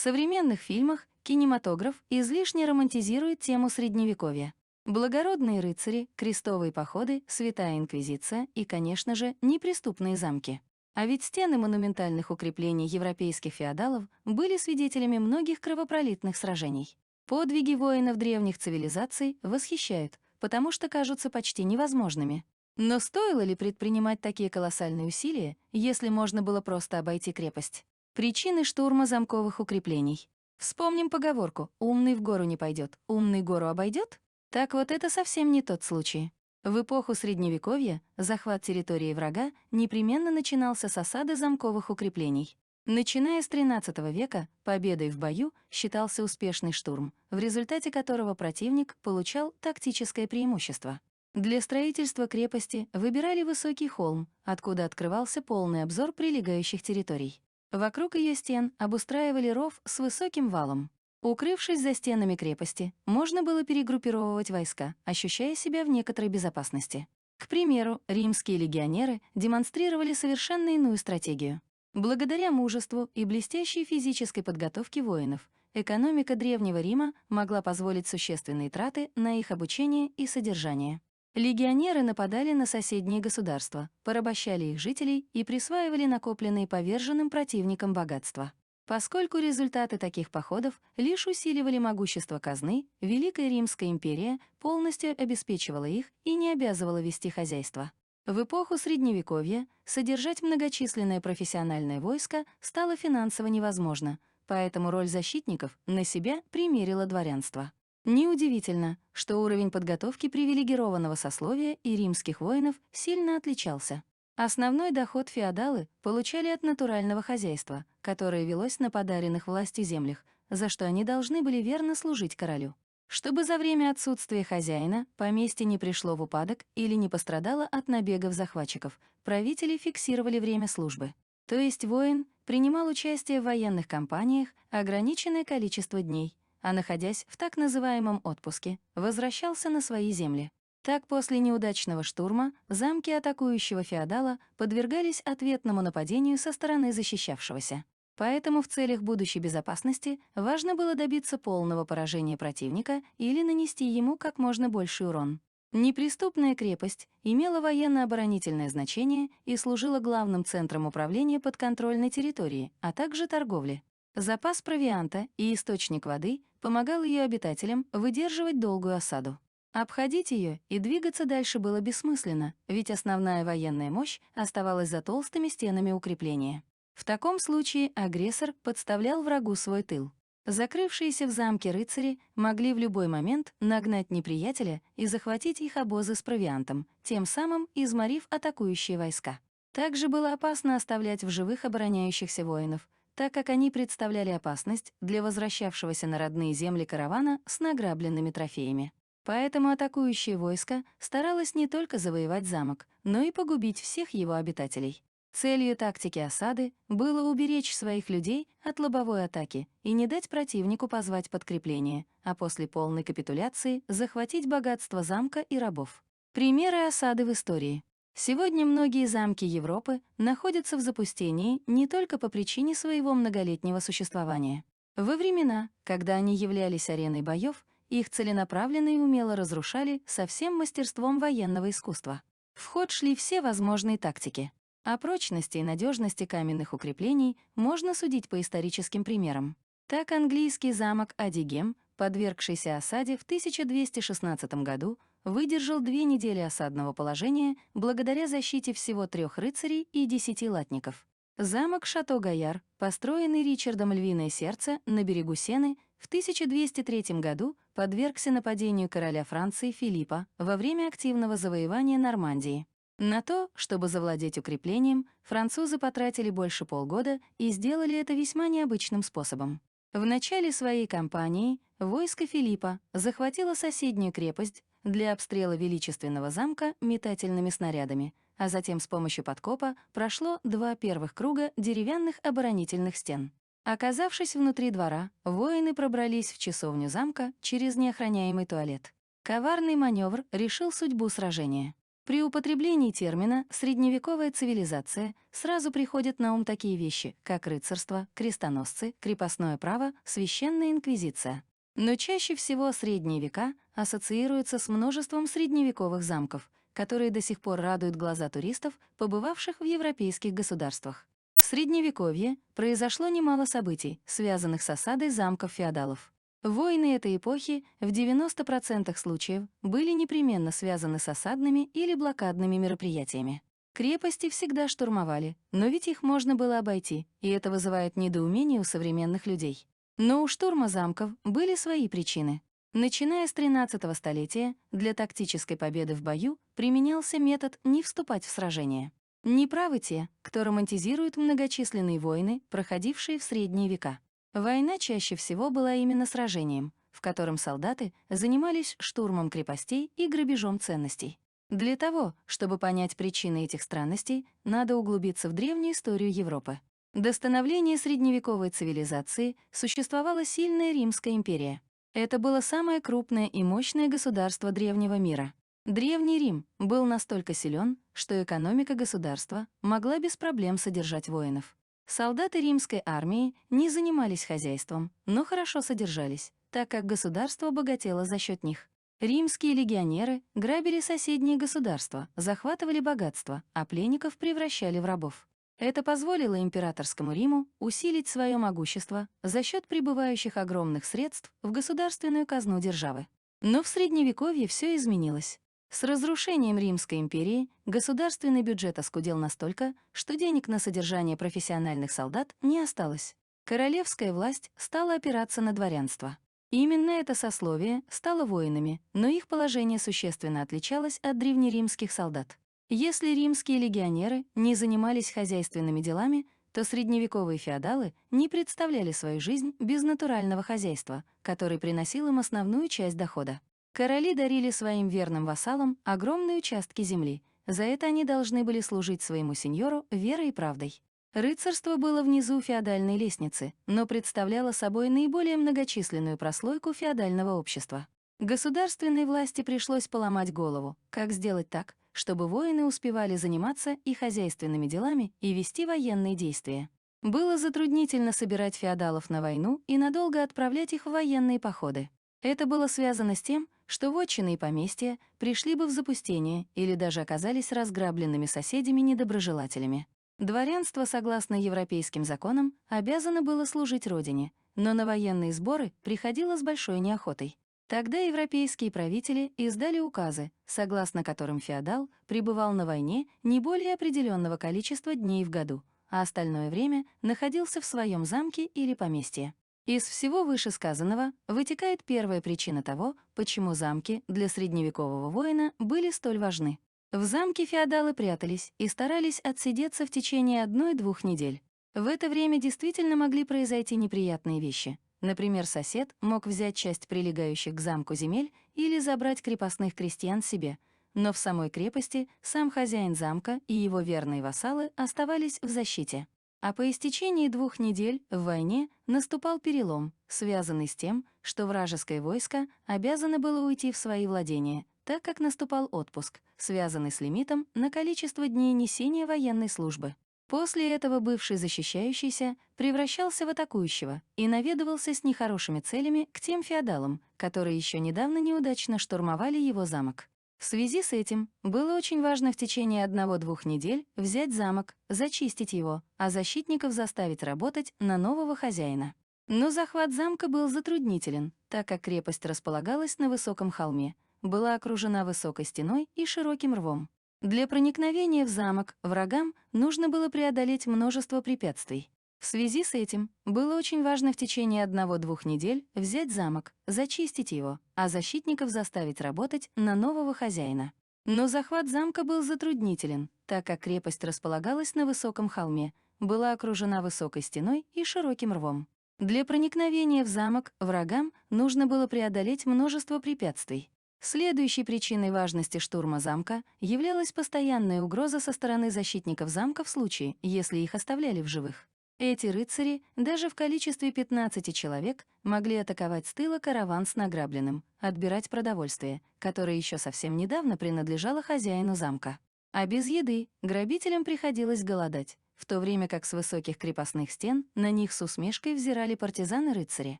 современных фильмах кинематограф излишне романтизирует тему Средневековья. Благородные рыцари, крестовые походы, святая инквизиция и, конечно же, неприступные замки. А ведь стены монументальных укреплений европейских феодалов были свидетелями многих кровопролитных сражений. Подвиги воинов древних цивилизаций восхищают, потому что кажутся почти невозможными. Но стоило ли предпринимать такие колоссальные усилия, если можно было просто обойти крепость? Причины штурма замковых укреплений. Вспомним поговорку «умный в гору не пойдет, умный гору обойдет». Так вот это совсем не тот случай. В эпоху Средневековья захват территории врага непременно начинался с осады замковых укреплений. Начиная с XIII века победой в бою считался успешный штурм, в результате которого противник получал тактическое преимущество. Для строительства крепости выбирали высокий холм, откуда открывался полный обзор прилегающих территорий. Вокруг ее стен обустраивали ров с высоким валом. Укрывшись за стенами крепости, можно было перегруппировывать войска, ощущая себя в некоторой безопасности. К примеру, римские легионеры демонстрировали совершенно иную стратегию. Благодаря мужеству и блестящей физической подготовке воинов, экономика Древнего Рима могла позволить существенные траты на их обучение и содержание. Легионеры нападали на соседние государства, порабощали их жителей и присваивали накопленные поверженным противникам богатства. Поскольку результаты таких походов лишь усиливали могущество казны, Великая Римская империя полностью обеспечивала их и не обязывала вести хозяйство. В эпоху Средневековья содержать многочисленное профессиональное войско стало финансово невозможно, поэтому роль защитников на себя примерило дворянство. Неудивительно, что уровень подготовки привилегированного сословия и римских воинов сильно отличался. Основной доход феодалы получали от натурального хозяйства, которое велось на подаренных властью землях, за что они должны были верно служить королю. Чтобы за время отсутствия хозяина поместье не пришло в упадок или не пострадало от набегов захватчиков, правители фиксировали время службы. То есть воин принимал участие в военных кампаниях ограниченное количество дней, а находясь в так называемом отпуске, возвращался на свои земли. Так, после неудачного штурма замки атакующего феодала подвергались ответному нападению со стороны защищавшегося. Поэтому в целях будущей безопасности важно было добиться полного поражения противника или нанести ему как можно больший урон. Неприступная крепость имела военно-оборонительное значение и служила главным центром управления подконтрольной территории, а также торговли. Запас провианта и источник воды помогал ее обитателям выдерживать долгую осаду. Обходить ее и двигаться дальше было бессмысленно, ведь основная военная мощь оставалась за толстыми стенами укрепления. В таком случае агрессор подставлял врагу свой тыл. Закрывшиеся в замке рыцари могли в любой момент нагнать неприятеля и захватить их обозы с провиантом, тем самым изморив атакующие войска. Также было опасно оставлять в живых обороняющихся воинов, так как они представляли опасность для возвращавшегося на родные земли каравана с награбленными трофеями. Поэтому атакующее войско старалось не только завоевать замок, но и погубить всех его обитателей. Целью тактики осады было уберечь своих людей от лобовой атаки и не дать противнику позвать подкрепление, а после полной капитуляции захватить богатство замка и рабов. Примеры осады в истории. Сегодня многие замки Европы находятся в запустении не только по причине своего многолетнего существования. Во времена, когда они являлись ареной боев, их целенаправленно и умело разрушали со всем мастерством военного искусства. В ход шли все возможные тактики. О прочности и надежности каменных укреплений можно судить по историческим примерам. Так английский замок Адигем, подвергшийся осаде в 1216 году, выдержал 2 недели осадного положения благодаря защите всего 3 рыцарей и 10 латников. Замок Шато-Гаяр, построенный Ричардом Львиное Сердце на берегу Сены, в 1203 году подвергся нападению короля Франции Филиппа во время активного завоевания Нормандии. На то, чтобы завладеть укреплением, французы потратили больше полгода и сделали это весьма необычным способом. В начале своей кампании войско Филиппа захватило соседнюю крепость для обстрела величественного замка метательными снарядами, а затем с помощью подкопа прошло 2 первых круга деревянных оборонительных стен. Оказавшись внутри двора, воины пробрались в часовню замка через неохраняемый туалет. Коварный маневр решил судьбу сражения. При употреблении термина «средневековая цивилизация» сразу приходят на ум такие вещи, как рыцарство, крестоносцы, крепостное право, священная инквизиция. Но чаще всего средние века ассоциируются с множеством средневековых замков, которые до сих пор радуют глаза туристов, побывавших в европейских государствах. В Средневековье произошло немало событий, связанных с осадой замков феодалов. Войны этой эпохи в 90% случаев были непременно связаны с осадными или блокадными мероприятиями. Крепости всегда штурмовали, но ведь их можно было обойти, и это вызывает недоумение у современных людей. Но у штурма замков были свои причины. Начиная с 13 столетия, для тактической победы в бою применялся метод не вступать в сражение. Неправы те, кто романтизирует многочисленные войны, проходившие в средние века. Война чаще всего была именно сражением, в котором солдаты занимались штурмом крепостей и грабежом ценностей. Для того, чтобы понять причины этих странностей, надо углубиться в древнюю историю Европы. До становления средневековой цивилизации существовала сильная Римская империя. Это было самое крупное и мощное государство древнего мира. Древний Рим был настолько силен, что экономика государства могла без проблем содержать воинов. Солдаты римской армии не занимались хозяйством, но хорошо содержались, так как государство богатело за счет них. Римские легионеры грабили соседние государства, захватывали богатство, а пленников превращали в рабов. Это позволило императорскому Риму усилить свое могущество за счет прибывающих огромных средств в государственную казну державы. Но в Средневековье все изменилось. С разрушением Римской империи государственный бюджет оскудел настолько, что денег на содержание профессиональных солдат не осталось. Королевская власть стала опираться на дворянство. Именно это сословие стало воинами, но их положение существенно отличалось от древнеримских солдат. Если римские легионеры не занимались хозяйственными делами, то средневековые феодалы не представляли свою жизнь без натурального хозяйства, который приносил им основную часть дохода. Короли дарили своим верным вассалам огромные участки земли. За это они должны были служить своему сеньору верой и правдой. Рыцарство было внизу феодальной лестницы, но представляло собой наиболее многочисленную прослойку феодального общества. Государственной власти пришлось поломать голову, как сделать так, чтобы воины успевали заниматься и хозяйственными делами, и вести военные действия. Было затруднительно собирать феодалов на войну и надолго отправлять их в военные походы. Это было связано с тем, что вотчины и поместья пришли бы в запустение или даже оказались разграбленными соседями-недоброжелателями. Дворянство, согласно европейским законам, обязано было служить родине, но на военные сборы приходило с большой неохотой. Тогда европейские правители издали указы, согласно которым феодал пребывал на войне не более определенного количества дней в году, а остальное время находился в своем замке или поместье. Из всего вышесказанного вытекает первая причина того, почему замки для средневекового воина были столь важны. В замке феодалы прятались и старались отсидеться в течение 1-2 недель. В это время действительно могли произойти неприятные вещи. Например, сосед мог взять часть прилегающих к замку земель или забрать крепостных крестьян себе, но в самой крепости сам хозяин замка и его верные вассалы оставались в защите. А по истечении 2 недель в войне наступал перелом, связанный с тем, что вражеское войско обязано было уйти в свои владения, так как наступал отпуск, связанный с лимитом на количество дней несения военной службы. После этого бывший защищающийся превращался в атакующего и наведывался с нехорошими целями к тем феодалам, которые еще недавно неудачно штурмовали его замок. В связи с этим было очень важно в течение 1-2 недель взять замок, зачистить его, а защитников заставить работать на нового хозяина. Но захват замка был затруднителен, так как крепость располагалась на высоком холме, была окружена высокой стеной и широким рвом. Для проникновения в замок врагам нужно было преодолеть множество препятствий. В связи с этим было очень важно в течение 1-2 недель взять замок, зачистить его, а защитников заставить работать на нового хозяина. Но захват замка был затруднителен, так как крепость располагалась на высоком холме, была окружена высокой стеной и широким рвом. Для проникновения в замок врагам нужно было преодолеть множество препятствий. Следующей причиной важности штурма замка являлась постоянная угроза со стороны защитников замка в случае, если их оставляли в живых. Эти рыцари, даже в количестве 15 человек, могли атаковать с тыла караван с награбленным, отбирать продовольствие, которое еще совсем недавно принадлежало хозяину замка. А без еды грабителям приходилось голодать, в то время как с высоких крепостных стен на них с усмешкой взирали партизаны-рыцари.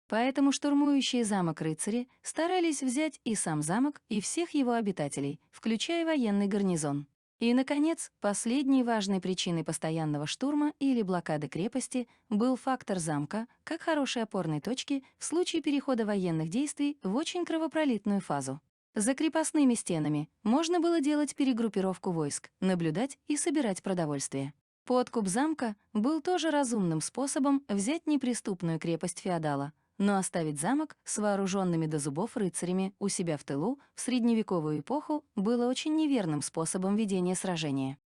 Поэтому штурмующие замок рыцари старались взять и сам замок, и всех его обитателей, включая военный гарнизон. И, наконец, последней важной причиной постоянного штурма или блокады крепости был фактор замка как хорошей опорной точки в случае перехода военных действий в очень кровопролитную фазу. За крепостными стенами можно было делать перегруппировку войск, наблюдать и собирать продовольствие. Подкуп замка был тоже разумным способом взять неприступную крепость феодала, но оставить замок с вооруженными до зубов рыцарями у себя в тылу в средневековую эпоху было очень неверным способом ведения сражения.